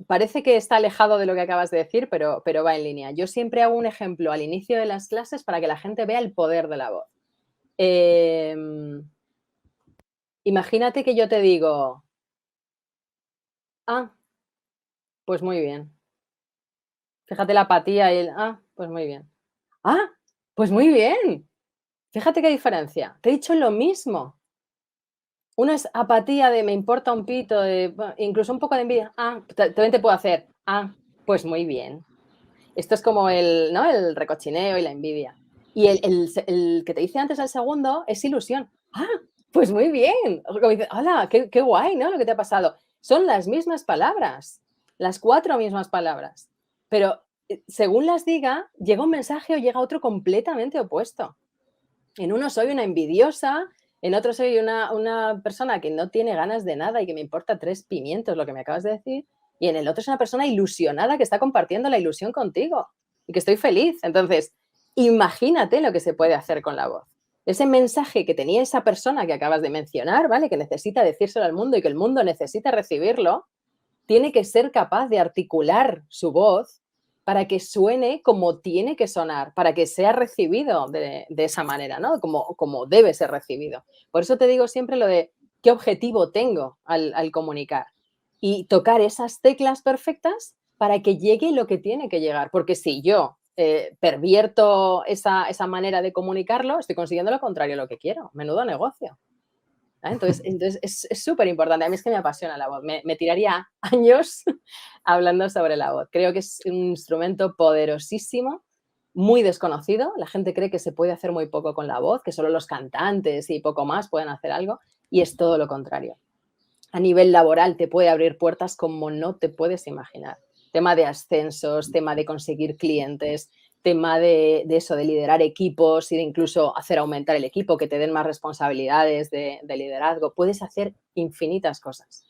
parece que está alejado de lo que acabas de decir, pero va en línea. Yo siempre hago un ejemplo al inicio de las clases para que la gente vea el poder de la voz. Em, Imagínate que yo te digo, ah, pues muy bien. Fíjate la apatía y pues muy bien. Ah, pues muy bien. Fíjate qué diferencia. Te he dicho lo mismo. Uno es apatía de me importa un pito, incluso un poco de envidia. También te puedo hacer. Pues muy bien. Esto es como ¿no? El recochineo y la envidia. Y el que te dice antes el segundo es ilusión. Ah, pues muy bien. Como dice, hola, qué guay, ¿no? Lo que te ha pasado. Son las mismas palabras, las 4 mismas palabras. Pero según las diga, llega un mensaje o llega otro completamente opuesto. En uno soy una envidiosa, en otro soy una persona que no tiene ganas de nada y que me importa 3 pimientos lo que me acabas de decir, y en el otro es una persona ilusionada que está compartiendo la ilusión contigo y que estoy feliz. Entonces, imagínate lo que se puede hacer con la voz. Ese mensaje que tenía esa persona que acabas de mencionar, ¿vale? Que necesita decírselo al mundo y que el mundo necesita recibirlo, tiene que ser capaz de articular su voz para que suene como tiene que sonar, para que sea recibido de esa manera, ¿no? Como debe ser recibido. Por eso te digo siempre lo de qué objetivo tengo al comunicar y tocar esas teclas perfectas para que llegue lo que tiene que llegar. Porque si yo pervierto esa manera de comunicarlo, estoy consiguiendo lo contrario a lo que quiero. Menudo negocio. Entonces es súper importante. A mí es que me apasiona la voz. Me tiraría años hablando sobre la voz. Creo que es un instrumento poderosísimo, muy desconocido. La gente cree que se puede hacer muy poco con la voz, que solo los cantantes y poco más pueden hacer algo, y es todo lo contrario. A nivel laboral te puede abrir puertas como no te puedes imaginar. Tema de ascensos, tema de conseguir clientes, tema de eso, de liderar equipos y de incluso hacer aumentar el equipo, que te den más responsabilidades de liderazgo. Puedes hacer infinitas cosas.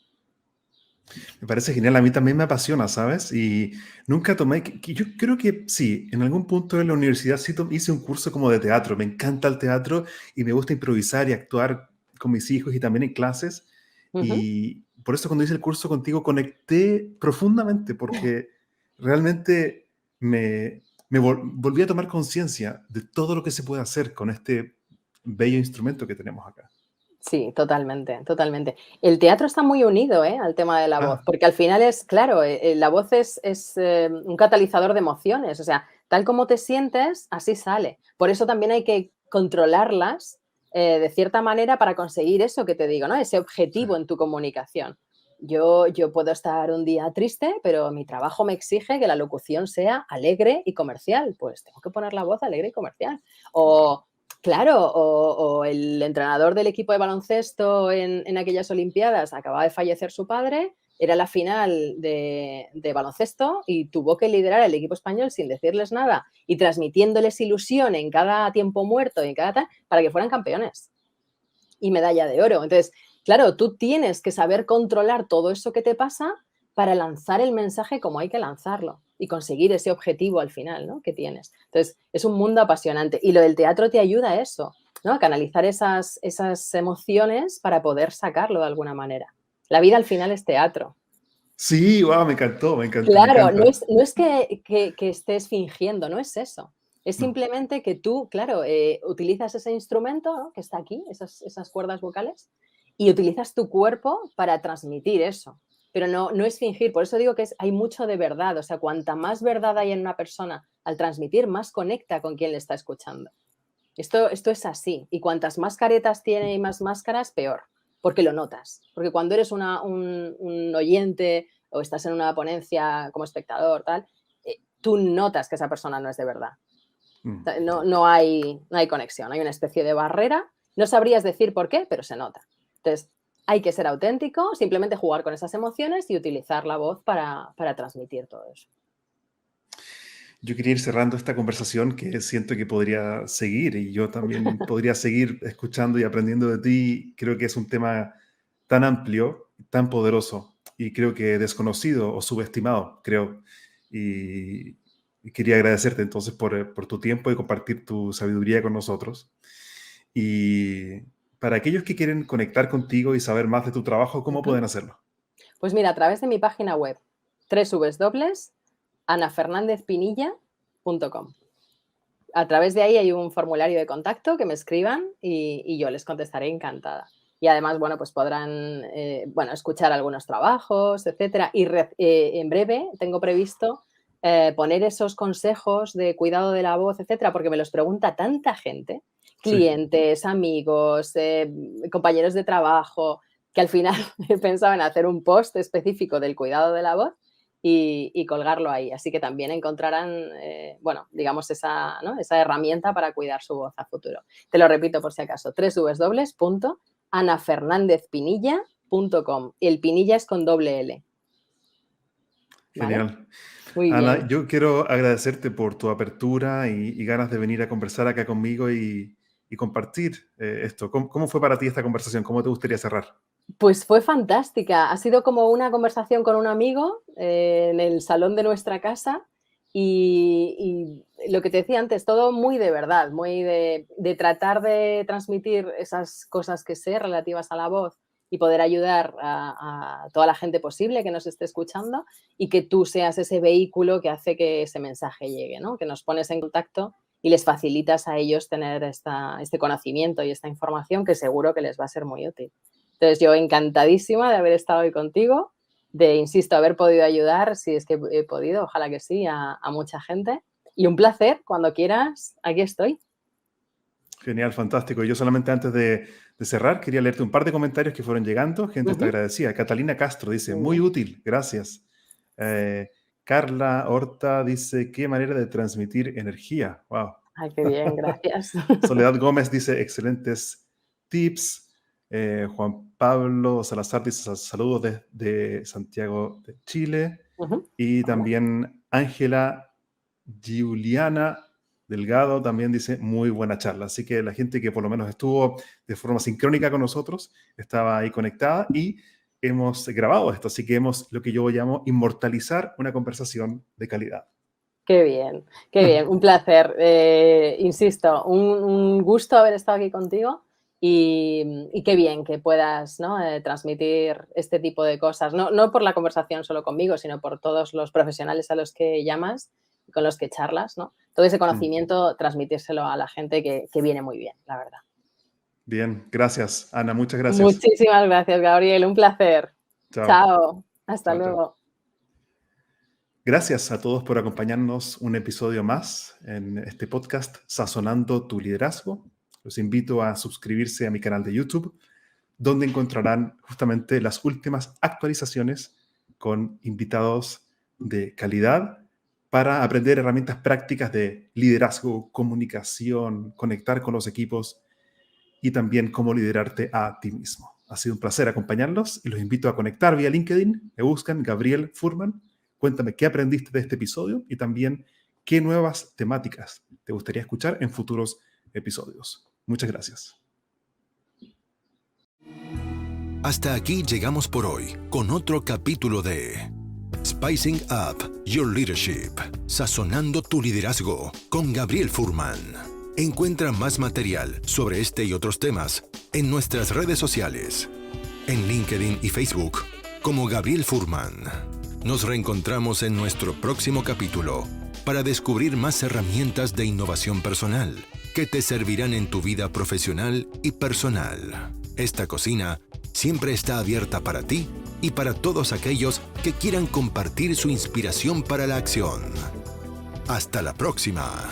Me parece genial, a mí también me apasiona, ¿sabes? Y nunca tomé, yo creo que sí, en algún punto en la universidad sí hice un curso como de teatro, me encanta el teatro y me gusta improvisar y actuar con mis hijos y también en clases. Y por eso cuando hice el curso contigo conecté profundamente porque realmente volví a tomar conciencia de todo lo que se puede hacer con este bello instrumento que tenemos acá. Sí, totalmente, totalmente. El teatro está muy unido, al tema de la voz, Ah, porque al final es, claro, la voz es un catalizador de emociones, o sea, tal como te sientes, así sale. Por eso también hay que controlarlas de cierta manera para conseguir eso que te digo, ¿no? Ese sí. objetivo en tu comunicación. Yo puedo estar un día triste, pero mi trabajo me exige que la locución sea alegre y comercial. Pues tengo que poner la voz alegre y comercial. Wow. O claro, o el entrenador del equipo de baloncesto en aquellas Olimpiadas acababa de fallecer su padre, era la final de baloncesto y tuvo que liderar el equipo español sin decirles nada y transmitiéndoles ilusión en cada tiempo muerto y en cada tal, para que fueran campeones y medalla de oro. Entonces, claro, tú tienes que saber controlar todo eso que te pasa para lanzar el mensaje como hay que lanzarlo y conseguir ese objetivo al final, ¿no? Que tienes. Entonces, es un mundo apasionante y lo del teatro te ayuda a eso, ¿no? A canalizar esas emociones para poder sacarlo de alguna manera. La vida al final es teatro. Sí, wow, me encantó, me encanta, me Claro, no encanta. es que estés fingiendo, no es eso. Es No. simplemente que tú, claro, utilizas ese instrumento, ¿no? Que está aquí, esas cuerdas vocales, y utilizas tu cuerpo para transmitir eso. Pero no es fingir, por eso digo que hay mucho de verdad. O sea, cuanta más verdad hay en una persona al transmitir, más conecta con quien le está escuchando. Esto es así. Y cuantas más caretas tiene y más máscaras, peor. Porque lo notas. Porque cuando eres un oyente o estás en una ponencia como espectador, tal, tú notas que esa persona no es de verdad. Mm. No hay conexión. Hay una especie de barrera. No sabrías decir por qué, pero se nota. Entonces, hay que ser auténtico, simplemente jugar con esas emociones y utilizar la voz para transmitir todo eso. Yo quería ir cerrando esta conversación que siento que podría seguir y yo también podría seguir escuchando y aprendiendo de ti. Creo que es un tema tan amplio, tan poderoso y creo que desconocido o subestimado, creo. Y, y quería agradecerte entonces por tu tiempo y compartir tu sabiduría con nosotros. Y para aquellos que quieren conectar contigo y saber más de tu trabajo, ¿cómo Ujú. pueden hacerlo? Pues mira, a través de mi página web, www.anafernandezpinilla.com. A través de ahí hay un formulario de contacto que me escriban y yo les contestaré encantada. Y además, bueno, pues podrán escuchar algunos trabajos, etcétera. Y en breve tengo previsto poner esos consejos de cuidado de la voz, etcétera, porque me los pregunta tanta gente, Sí. clientes, amigos, compañeros de trabajo, que al final he pensado en hacer un post específico del cuidado de la voz y colgarlo ahí. Así que también encontrarán, digamos, esa herramienta para cuidar su voz a futuro. Te lo repito por si acaso, www.anafernandezpinilla.com. Y el Pinilla es con doble L. ¿Vale? Genial. Muy Ana, bien. yo quiero agradecerte por tu apertura y ganas de venir a conversar acá conmigo y compartir esto. ¿Cómo fue para ti esta conversación? ¿Cómo te gustaría cerrar? Pues fue fantástica. Ha sido como una conversación con un amigo en el salón de nuestra casa y lo que te decía antes, todo muy de verdad, muy de tratar de transmitir esas cosas que sé relativas a la voz y poder ayudar a toda la gente posible que nos esté escuchando y que tú seas ese vehículo que hace que ese mensaje llegue, ¿no? Que nos pones en contacto y les facilitas a ellos tener este conocimiento y esta información que seguro que les va a ser muy útil. Entonces, yo encantadísima de haber estado hoy contigo, de, insisto, haber podido ayudar, si es que he podido, ojalá que sí, a mucha gente. Y un placer, cuando quieras, aquí estoy. Genial, fantástico. Yo solamente antes de cerrar, quería leerte un par de comentarios que fueron llegando. Gente te agradecía. Catalina Castro dice, muy útil, gracias. Carla Horta dice, qué manera de transmitir energía. Wow. Ay, qué bien, gracias. Soledad Gómez dice, excelentes tips. Juan Pablo Salazar dice, saludos desde Santiago de Chile. Y también Ángela Giuliana Delgado también dice, muy buena charla. Así que la gente que por lo menos estuvo de forma sincrónica con nosotros estaba ahí conectada y hemos grabado esto. Así que hemos lo que yo llamo inmortalizar una conversación de calidad. Qué bien, un placer. Insisto, un gusto haber estado aquí contigo y qué bien que puedas, ¿no? Transmitir este tipo de cosas. No por la conversación solo conmigo, sino por todos los profesionales a los que llamas y con los que charlas, ¿no? Todo ese conocimiento, transmitírselo a la gente que viene muy bien, la verdad. Bien, gracias, Ana, muchas gracias. Muchísimas gracias, Gabriel, un placer. Chao. Hasta luego. Gracias a todos por acompañarnos un episodio más en este podcast Sazonando tu Liderazgo. Los invito a suscribirse a mi canal de YouTube, donde encontrarán justamente las últimas actualizaciones con invitados de calidad para aprender herramientas prácticas de liderazgo, comunicación, conectar con los equipos y también cómo liderarte a ti mismo. Ha sido un placer acompañarlos y los invito a conectar vía LinkedIn. Me buscan Gabriel Furman. Cuéntame qué aprendiste de este episodio y también qué nuevas temáticas te gustaría escuchar en futuros episodios. Muchas gracias. Hasta aquí llegamos por hoy con otro capítulo de Spicing Up Your Leadership, sazonando tu liderazgo con Gabriel Furman. Encuentra más material sobre este y otros temas en nuestras redes sociales, en LinkedIn y Facebook como Gabriel Furman. Nos reencontramos en nuestro próximo capítulo para descubrir más herramientas de innovación personal que te servirán en tu vida profesional y personal. Esta cocina siempre está abierta para ti y para todos aquellos que quieran compartir su inspiración para la acción. Hasta la próxima.